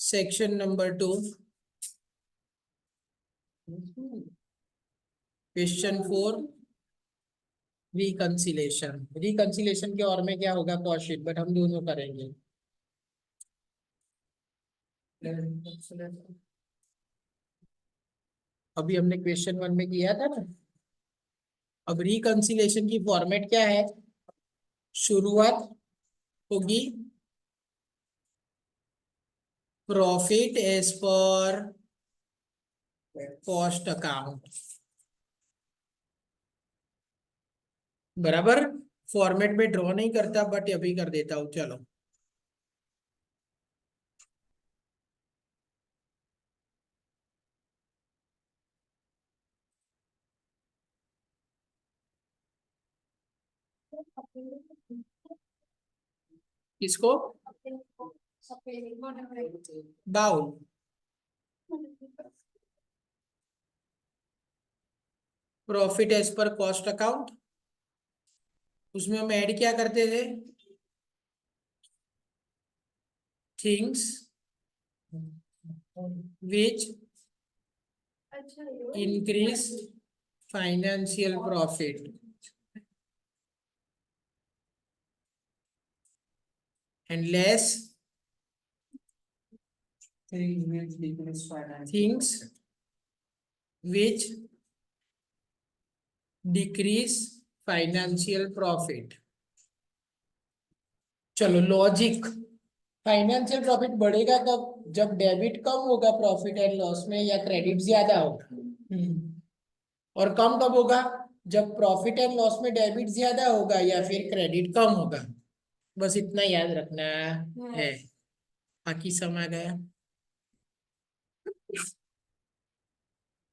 Section number 2 question 4 reconciliation. Reconciliation के और में क्या होगा कॉस्ट, बट हम दोनों करेंगे। अभी हमने क्वेश्चन 1 में किया था ना। अब रिकंसिलेशन की फॉर्मेट क्या है, शुरुआत होगी profit as per cost account, बराबर। फॉर्मेट में ड्रॉ नहीं करता बट अभी कर देता हूं, चलो। किसको, बाउल। Profit as per cost account, उसमें हम ऐड क्या करते थे, things which increase financial profit and less things which decrease financial profit। चलो लॉजिक, फाइनेंशियल प्रॉफिट बढ़ेगा कब, जब डेबिट कम होगा प्रॉफिट एंड लॉस में या क्रेडिट ज्यादा होगा। और कम कब होगा, जब प्रॉफिट एंड लॉस में डेबिट ज्यादा होगा या फिर क्रेडिट कम होगा। बस इतना याद रखना है, बाकी समझ गया।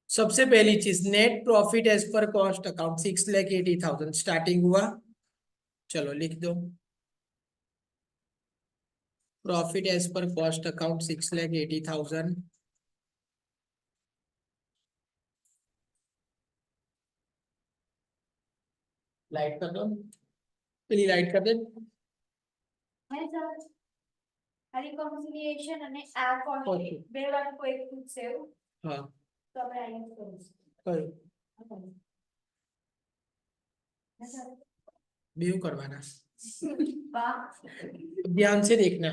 सबसे पहली चीज, net profit as per cost account 6,80,000 starting हुआ। चलो लिख दो, profit as per cost account 6,80,000। Light कर दो, प्लीज लाइट कर दे। reconciliation અને આ કોસ્ટ બે વાર કોઈ પૂછશે હા તો આપણે આ યુઝ કરીશું કયો बेव करवाना, ध्यान से देखना।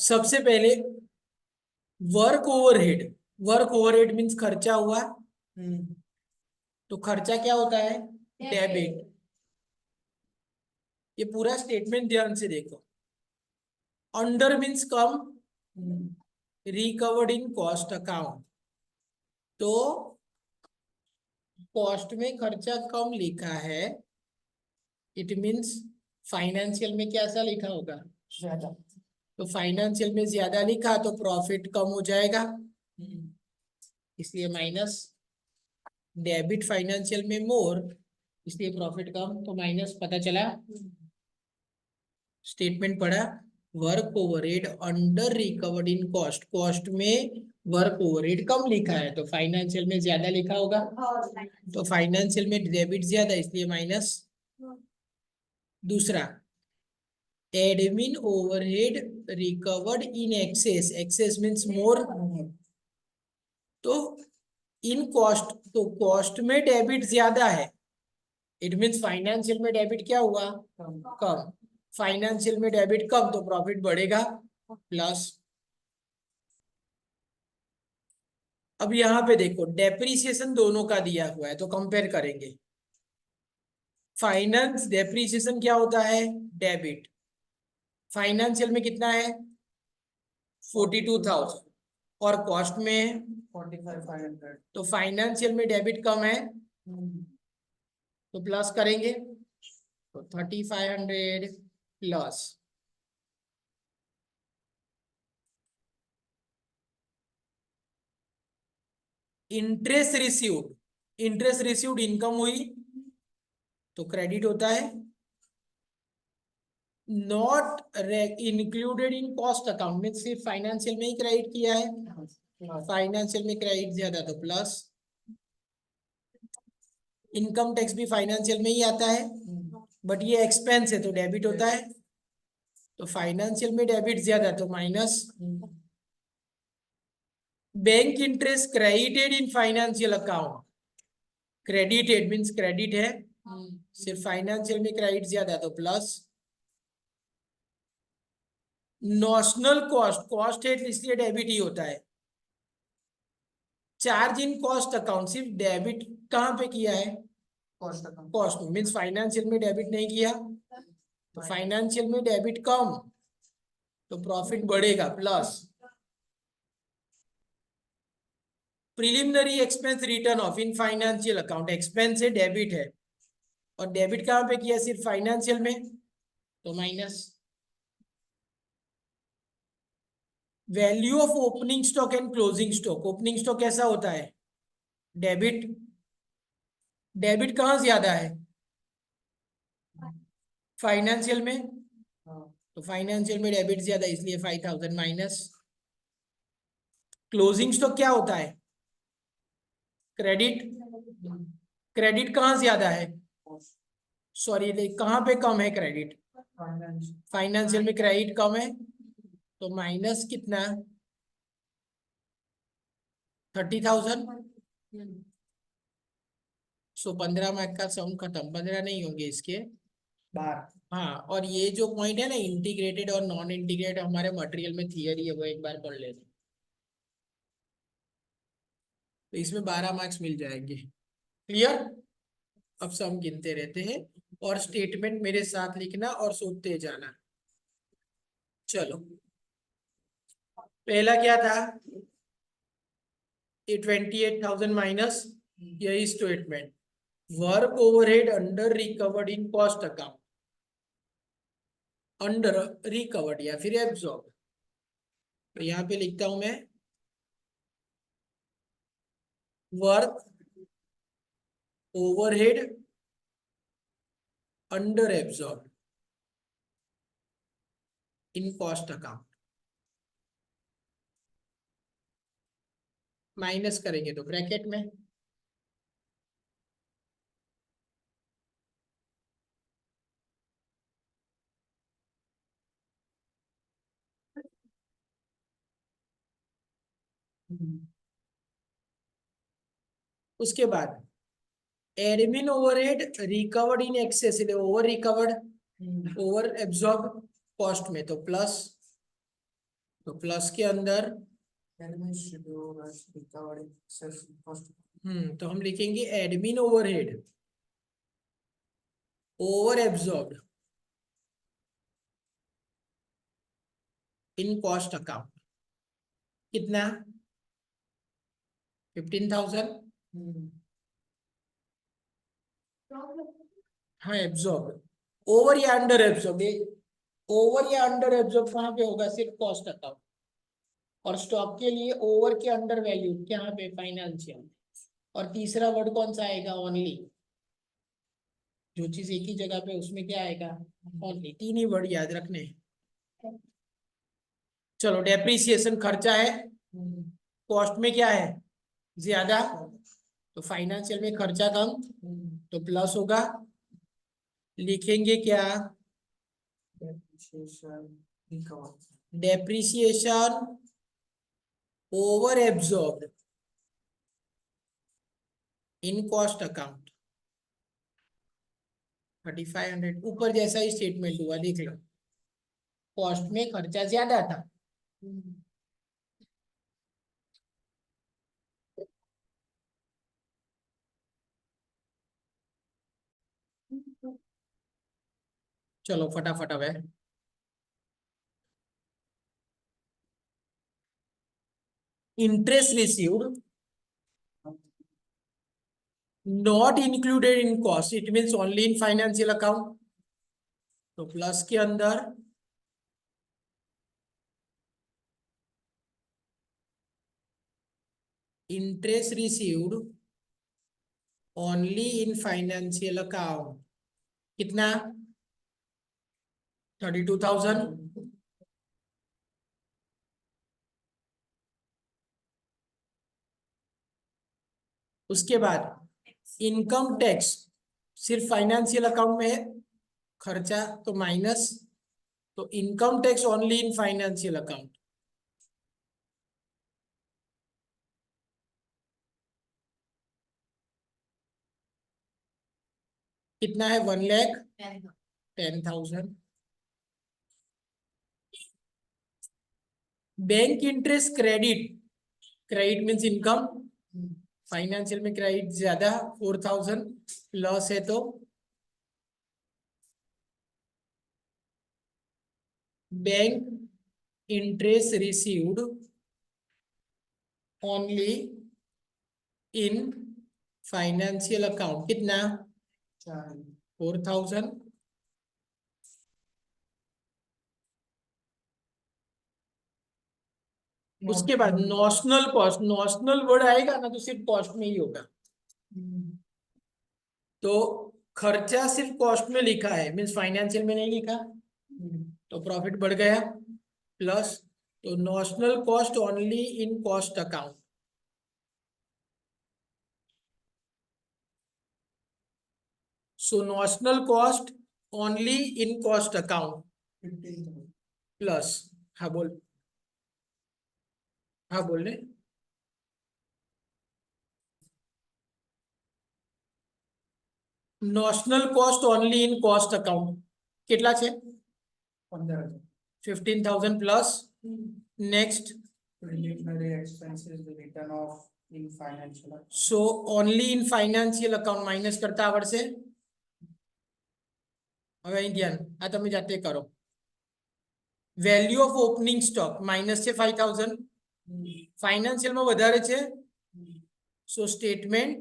सबसे पहले work overhead, work overhead means खर्चा हुआ। तो खर्चा क्या होता है, डेबिट। ये पूरा स्टेटमेंट ध्यान से देखो। Under means come, recovered in cost account. तो कॉस्ट में खर्चा कम लिखा है, इट मीन्स फाइनेंशियल में कैसा लिखा होगा, ज्यादा। तो फाइनेंशियल में ज्यादा लिखा तो प्रॉफिट कम हो जाएगा, इसलिए माइनस। डेबिट फाइनेंशियल में मोर, इसलिए प्रॉफिट कम, तो माइनस। पता चला, स्टेटमेंट पढ़ा, work overhead under recovered in cost. Cost में वर्क ओवरहेड कम लिखा है तो फाइनेंशियल में ज्यादा लिखा होगा, तो फाइनेंशियल में डेबिट ज्यादा, इसलिए माइनस। दूसरा, admin overhead recovered in excess, excess means more. तो इन कॉस्ट, तो कॉस्ट में डेबिट ज्यादा है, इट मीन्स फाइनेंशियल में डेबिट क्या हुआ, कम। फाइनेंशियल में डेबिट कम तो प्रॉफिट बढ़ेगा, प्लस। अब यहां पे देखो डेप्रीसिएशन दोनों का दिया हुआ है तो कंपेयर करेंगे। फाइनेंस डेप्रीसिएशन क्या होता है, डेबिट। फाइनेंशियल में कितना है, 42,000 और कॉस्ट में 45,500। तो फाइनेंशियल में डेबिट कम है तो प्लस करेंगे, तो 3,500 plus. Interest received, interest received income हुई तो क्रेडिट होता है। Not included in cost account में सिर्फ फाइनेंशियल में ही क्रेडिट किया है, फाइनेंशियल में क्रेडिट ज्यादा तो प्लस। इनकम टैक्स भी फाइनेंशियल में ही आता है बट ये एक्सपेंस है तो डेबिट होता है, तो फाइनेंशियल में डेबिट ज्यादा तो minus. Bank interest credited in financial account, credited means credit है, सिर्फ फाइनेंशियल में क्रेडिट ज्यादा तो प्लस। नॉशनल कॉस्ट, कॉस्ट है इसलिए डेबिट ही होता है। चार्ज इन कॉस्ट अकाउंट, सिर्फ डेबिट कहाँ पे किया है, कॉस्ट अकाउंट। कॉस्ट में, मीन्स फाइनेंशियल में डेबिट नहीं किया, तो फाइनेंशियल में डेबिट कम तो प्रॉफिट बढ़ेगा plus. Preliminary expense return of in financial account, expense है डेबिट है, और डेबिट कहाँ पे किया, सिर्फ फाइनेंशियल में तो minus. Value of opening stock and closing stock, opening stock कैसा होता है, डेबिट, डेबिट कहाँ ज्यादा है, फाइनेंशियल में, तो फाइनेंशियल में डेबिट ज्यादा इसलिए 5000 माइनस। क्लोजिंग स्टॉक क्या होता है, क्रेडिट, क्रेडिट कहाँ ज्यादा है, सॉरी कहाँ पे कम है क्रेडिट, फाइनेंशियल में क्रेडिट कम है तो माइनस कितना, 30,000। सो 15 मार्क का सम खत्म, 15 नहीं होंगे इसके बाहर। हाँ, और ये जो पॉइंट है ना इंटीग्रेटेड और नॉन इंटीग्रेटेड, हमारे मटेरियल में थियरी है, वो एक बार पढ़ लेते, तो इसमें 12 मार्क्स मिल जाएंगे। क्लियर, अब सम गिनते रहते हैं और स्टेटमेंट मेरे साथ लिखना और सोचते जाना। चलो, पहला क्या था, ये 28,000 माइनस, यही statement, work overhead under recovered in cost account, under recovered या फिर एब्जॉर्ब, तो यहां पे लिखता हूं मैं work overhead under absorb in cost account, minus करेंगे तो ब्रैकेट में, उसके बाद admin overhead recovered in access, over recovered over absorb cost में तो प्लस, तो प्लस के अंदर तो हम लिखेंगे admin overhead over absorb in cost account, कितना 15,000। हाँ एब्जॉर्ब, ओवर या अंडर एब्जॉर्ब, ओवर या अंडर एब्जॉर्ब कहाँ पे होगा, सिर्फ कॉस्ट अकाउंट, और स्टॉक के लिए ओवर के अंडर वैल्यू कहाँ पे, फाइनेंशियल, और तीसरा वर्ड कौन सा आएगा, ओनली, जो चीज एक ही जगह पे उसमें क्या आएगा, ओनली, तीन ही वर्ड याद रखने हैं। चलो, डेप्रिसिएशन खर्चा है, कॉस्ट में क्या है ज्यादा, तो फाइनेंशियल में खर्चा कम तो प्लस होगा, लिखेंगे क्या, depreciation over absorbed in cost account 3500, ऊपर जैसा ही स्टेटमेंट हुआ देख लो, कॉस्ट में खर्चा ज्यादा था, चलो फटाफट अब है, interest received not included in cost, it means only in financial account, तो प्लस के अंदर interest received only in financial account, कितना 32,000। उसके बाद इनकम टैक्स सिर्फ फाइनेंशियल अकाउंट में है खर्चा तो माइनस, तो income tax only in financial account. कितना है? 1,10,000। Bank interest credit, credit means income, financial में क्रेडिट ज्यादा 4,000 लॉस है तो bank interest received only in financial account. कितना? 4,000। उसके बाद नॉशनल कॉस्ट, नॉशनल वर्ड आएगा ना तो सिर्फ कॉस्ट में ही होगा। तो खर्चा सिर्फ कॉस्ट में लिखा है, मीन्स फाइनेंशियल में नहीं लिखा, तो प्रॉफिट बढ़ गया प्लस, तो notional cost only in cost account. So notional cost only in cost account plus, हाँ बोल, हाँ बोल रहे, notional cost only in cost account કેટલા છે? 15,000 plus next, Preliminary expenses written off in financial account. So only in financial account minus કરતા આવડશે? હવે અહીં ધ્યાન, આ તમે જાતે કરો। Value of opening stock minus છે 5,000, ફાઇનાન્શિયલ માં વધારે છે, સો statement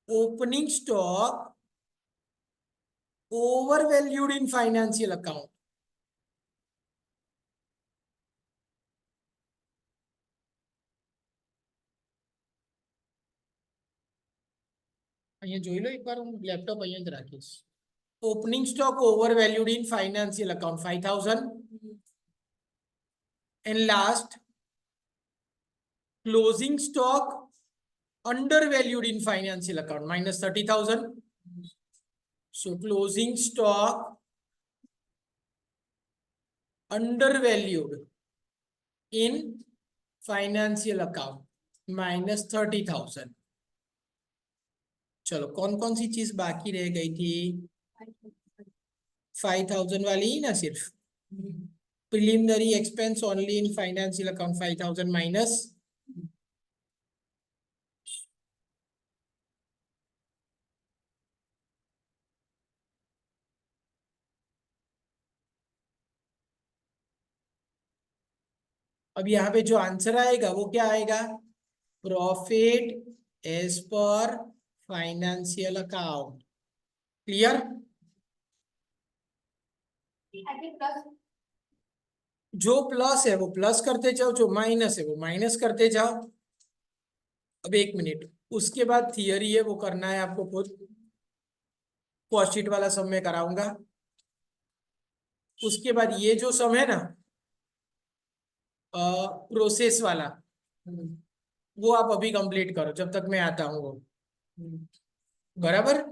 opening stock overvalued in financial account। અહીંયા જોઈ લો એકવાર, હું લેપટોપ અહીંયા જ રાખીશ। Opening stock overvalued in financial account 5,000 and last closing stock undervalued in financial account minus 30,000। so closing stock undervalued in financial account minus 30,000। चलो कौन कौन सी चीज बाकी रह गई थी? 5,000 वाली ही ना सिर्फ, preliminary expense only in financial account 5,000 minus, अब यहाँ पे जो आंसर आएगा वो क्या आएगा? Profit as per financial account. Clear? I think plus जो प्लस है वो प्लस करते जाओ, जो माइनस है वो माइनस करते जाओ। अब एक मिनट, उसके बाद थियरी है वो करना है आपको खुद, कॉस्ट शीट वाला सम में कराऊंगा। उसके बाद ये जो सम है ना प्रोसेस वाला, वो आप अभी कंप्लीट करो जब तक मैं आता हूँ वो, बराबर?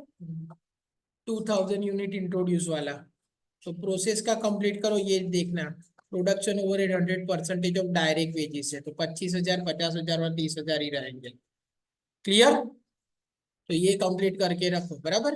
2,000 यूनिट इंट्रोड्यूस वाला, तो प्रोसेस का कंप्लीट करो। ये देखना, production overhead 100% of direct wages है, तो 25,000, 50,000 और 30,000 ही रहेंगे। क्लियर? तो ये कंप्लीट करके रखो, बराबर।